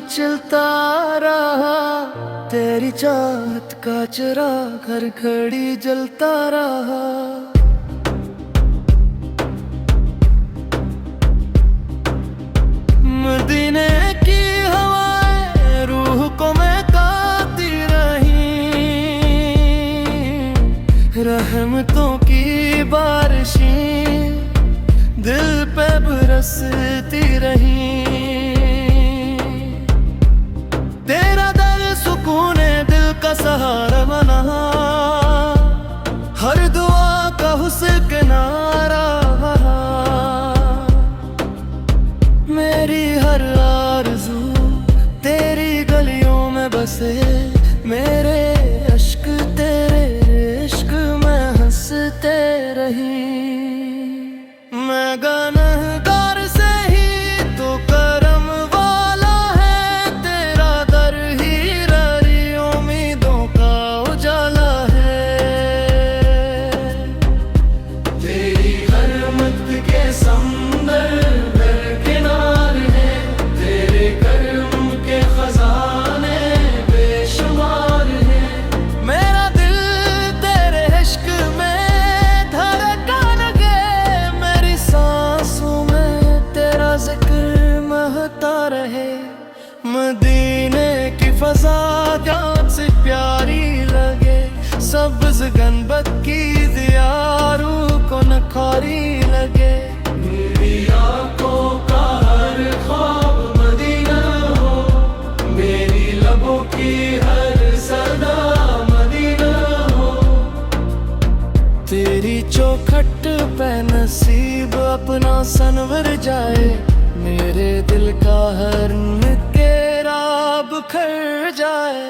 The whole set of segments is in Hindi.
चलता रहा, तेरी चाहत का चिराग हर घड़ी जलता रहा। मदीने की हवाएं रूह को महकाती रही, रहमतों की बारिशें दिल पे बरसती रही। तेरा दर सुकूने दिल का सहारा बना, हर दुआ का हुस्न के नारा। मेरी हर आरज़ू तेरी गलियों में बसे, मेरे अश्क तेरे इश्क में हंसते रही। मैं गुनहगार से ही तो करम वाला है, तेरा दर ही ररी उम्मीदों का उजाला है। तेरी हर मत के समंदर दरकिनार है, तेरे करम के खजाने बेशुमार है। मेरा दिल तेरे इश्क में धड़कन लगे, मेरी सांसों में तेरा जिक्र महकता रहे। मदीने की फजा जान से प्यारी लगे, सब्ज़ गनबद की ज़ियारू को नखारी लगे। मेरी आंखों का हर ख्वाब मदीना हो, मेरी लबों की हर सदा मदीना हो। तेरी चौखट पे नसीब अपना सनवर जाए, मेरे दिल का हर निकेरा बिखर जाए।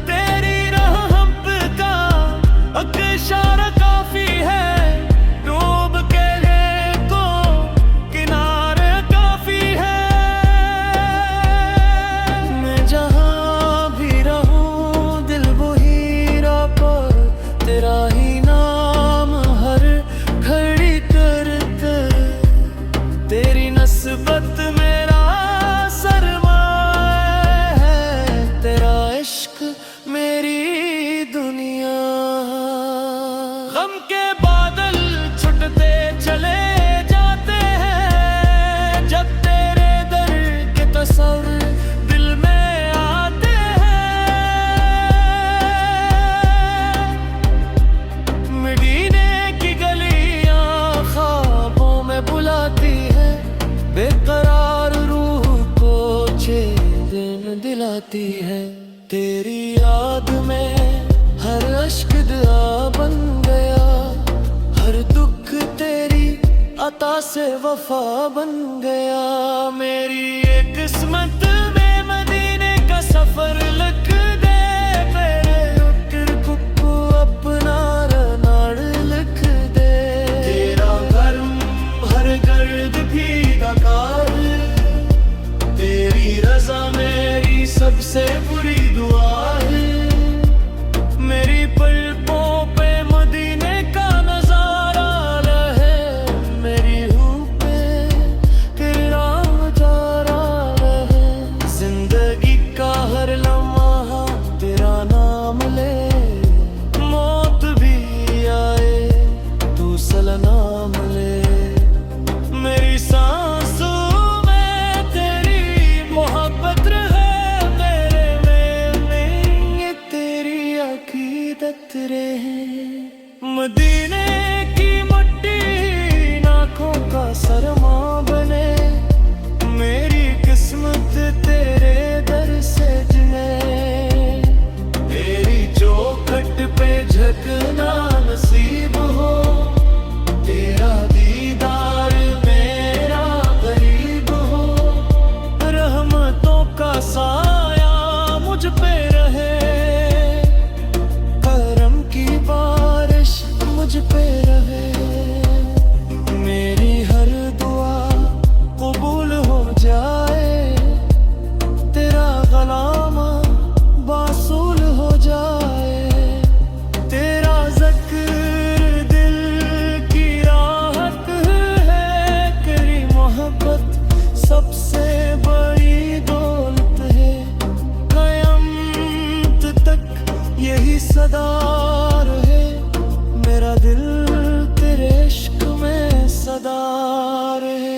तेरी रहमत का एक इशारा काफी है, डूब के देखो किनारे काफी है। मैं जहाँ भी रहूं दिल वही रापा, तेरा ही नाम हर घड़ी करते। तेरी नस्बत मेरा सरमाया है, तेरा इश्क मेरी दुनिया। गम के बादल छुटते चले जाते हैं, जब तेरे दर के तस्वीर दिल में आते हैं। मदीने की गलियां ख्वाबों में बुलाती है, बेकरार रूह को चैन दिलाती है। तेरी याद में हर अश्क दुआ बन गया, हर दुख तेरी अता से वफा बन गया। मेरी एक किस्मत में मदीने का सफर लिख दे, मेरे उतर को अपना नाड़ लिख दे। तेरा कर्म हर गर्द भी कार, तेरी रजा मेरी सबसे बुरी दुआ है। मेरी पलकों पे मदीने का नजारा रहे, मेरी रूह पे तेरा नजारा रहे। जिंदगी का हर लम्हा तेरा नाम ले, मौत भी आए तू सलाम ले। मेरी सांसों में तेरी मोहब्बत रहे, मेरे में ये तेरी अकीदत रहे। मदीने की मट्टी आँखों का सरमा बने, मेरी किस्मत तेरे दर से जले। तेरी चौखट पे झकना नसीब हो, तेरा दीदार मेरा करीब हो। रहमतों का साया मुझ पे रहे, करम की बारिश मुझ पे रहे। मेरी हर दुआ यही सदा रहे, मेरा दिल तेरे इश्क में सदा रहे।